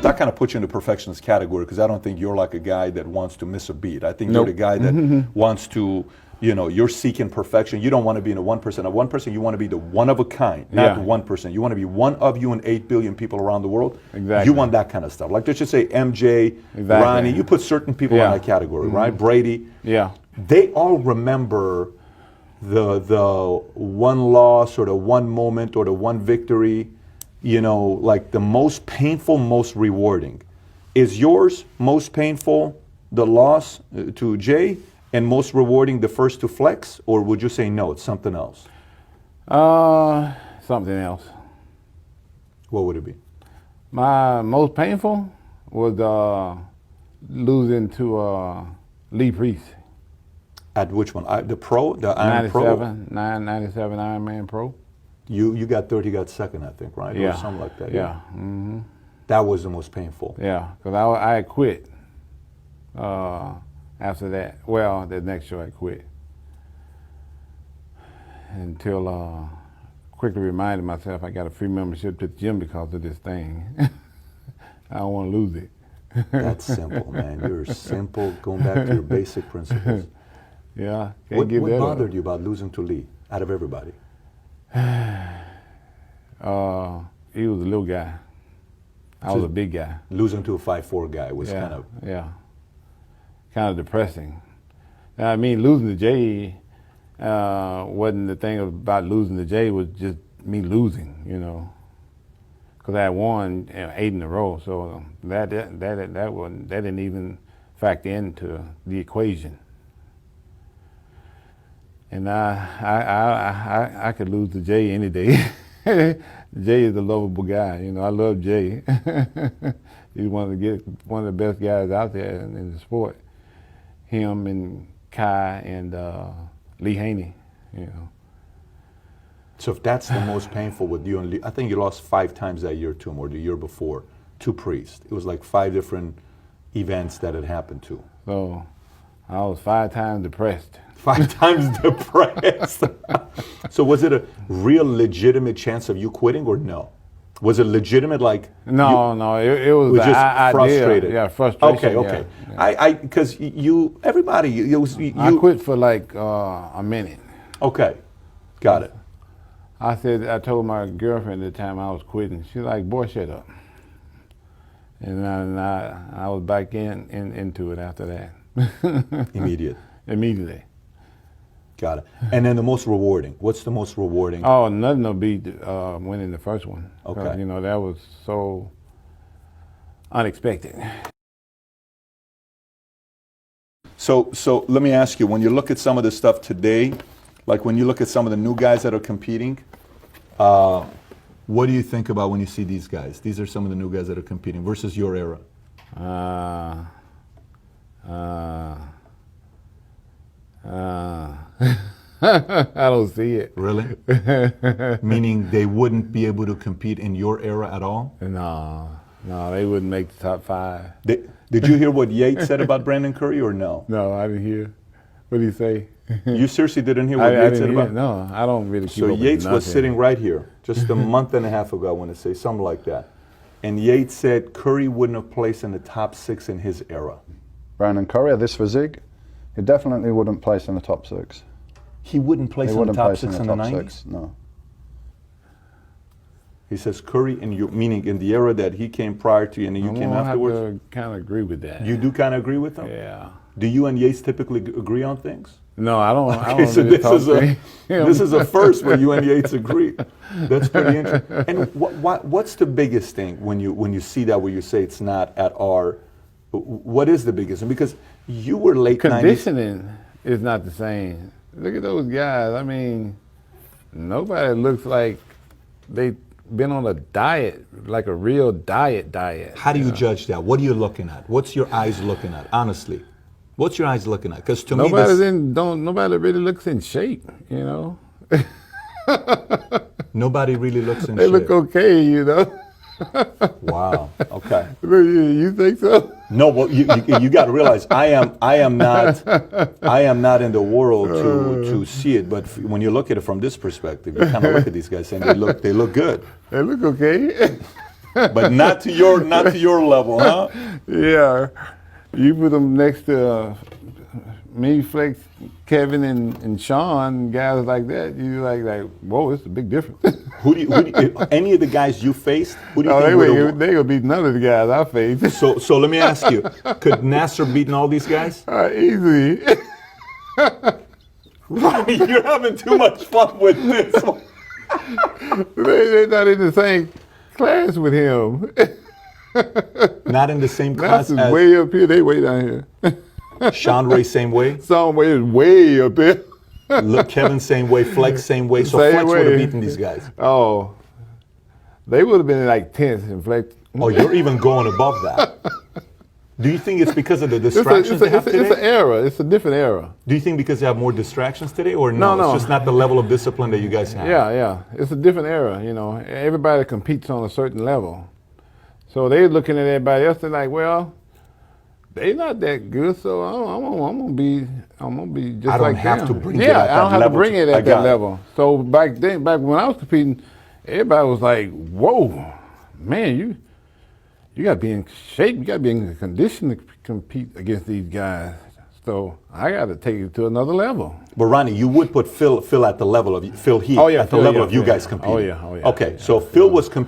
that kind of puts you in the perfectionist category, because I don't think you're like a guy that wants to miss a beat. I think you're the guy that wants to, you know, you're seeking perfection. You don't want to be in a 1%. A 1%, you want to be the one of a kind, not 1%. You want to be one of you and 8 billion people around the world. Exactly. You want that kind of stuff. Like, let's just say MJ, Ronnie, you put certain people in that category, right? Brady. Yeah. They all remember the one loss or the one moment or the one victory, you know, like the most painful, most rewarding. Is yours most painful the loss to Jay and most rewarding the first to Flex, or would you say no, it's something else? Something else. What would it be? My most painful was losing to Lee Priest. At which one? The Pro? The Iron Pro? 97 Ironman Pro. You got third, he got second, I think, right? Yeah. Or something like that. Yeah. That was the most painful. Yeah, because I had quit after that. Well, the next show I quit. Until quickly reminded myself I got a free membership to the gym because of this thing. I don't want to lose it. That's simple, man. You're simple, going back to your basic principles. Yeah. What bothered you about losing to Lee, out of everybody? He was a little guy. I was a big guy. Losing to a 5'4" guy was kind of... Yeah. Kind of depressing. I mean, losing to Jay wasn't the thing about losing to Jay, was just me losing, you know. Because I had won 8 in a row, so that didn't even factor into the equation. And I could lose to Jay any day. Jay is a lovable guy, you know. I love Jay. He's one of the best guys out there in the sport. Him and Kai and Lee Haney, you know. So if that's the most painful with you and Lee, I think you lost 5 times that year to him, or the year before, to Priest. It was like 5 different events that had happened to. So I was 5 times depressed. 5 times depressed. So was it a real legitimate chance of you quitting, or no? Was it legitimate, like? No, it was just frustrated. Yeah, frustration. Okay. Yeah. Because everybody, I quit for like a minute. Okay, got it. I told my girlfriend at the time I was quitting. She's like, boy, shut up. And I was back into it after that. Immediately. Got it. And then the most rewarding. What's the most rewarding? Oh, nothing will beat winning the first one. Okay. You know, that was so unexpected. So let me ask you, when you look at some of the stuff today, like when you look at some of the new guys that are competing, what do you think about when you see these guys? These are some of the new guys that are competing versus your era. I don't see it. Really? Meaning they wouldn't be able to compete in your era at all? No, they wouldn't make the top 5. Did you hear what Yates said about Brandon Curry, or no? No, I didn't hear. What did he say? You seriously didn't hear what Yates said about it? No, I don't really keep up with Yates was nothing. sitting right here just a month and a half ago, I want to say, something like that. And Yates said Curry wouldn't have placed in the top 6 in his era. Brandon Curry, at this physique, he definitely wouldn't place in the top 6. He wouldn't place in the top 6 in the 90s? No. He says Curry, meaning in the era that he came prior to you and then you came afterwards? I have to kind of agree with that. You do kind of agree with him? Yeah. Do you and Yates typically agree on things? No, I don't. Okay, I don't so really this is a first where you and Yates agree. That's pretty interesting. And what's the biggest thing when you see that, where you say it's not at our? What is the biggest thing? Because you were late 90s. Conditioning is not the same. Look at those guys. I mean, nobody looks like they've been on a diet, like a real diet. How do you judge that? What are you looking at? What's your eyes looking at? Honestly, what's your eyes looking at? Because to nobody really looks in shape, you know. Nobody really looks in shape. They look okay, you know. Wow. Okay. You think so? No, well, you got to realize I am not in the world to see it. But when you look at it from this perspective, you kind of look at these guys saying they look good. They look okay. but not to your level, huh? Yeah. You put them next to me, Flex, Kevin, and Sean, guys like that, you like, whoa, it's a big difference. Who do you, any of the guys you faced? Who do you Oh, think would have? they gonna beat none of the guys I faced. So let me ask you: could Nasser beaten all these guys? Easily. Ronnie, you're having too much fun with this one. They're not in the same class with him. Not in the same class Nasser's as way up here, they way down here. Sean Ray, same way. Some way is way up there. Look, Kevin, same way. Flex, same way. So Same Flex would have way. beaten these guys. Oh, they would have been like 10th and Flex. Oh, you're even going above that. Do you think it's because of the It's distractions they have it's an today? era. It's a different era. Do you think because they have more distractions today, or no? No. It's just not the level of discipline that you guys have. Yeah. It's a different era, you know. Everybody competes on a certain level. So they're looking at everybody else, they're like, well, they not that good, so I'm gonna be just I don't like have them. to bring it yeah, at I don't that have to level bring to- it I at got that it. level. So back when I was competing, everybody was like, whoa, man, you gotta be in shape, you gotta be in condition to compete against these guys. So I gotta take it to another level. But Ronnie, you would put Phil at the level of Phil Heath Oh, yeah, at the Phil, level yeah, of you yeah. guys competing. Oh, yeah. Okay, so Phil was competing.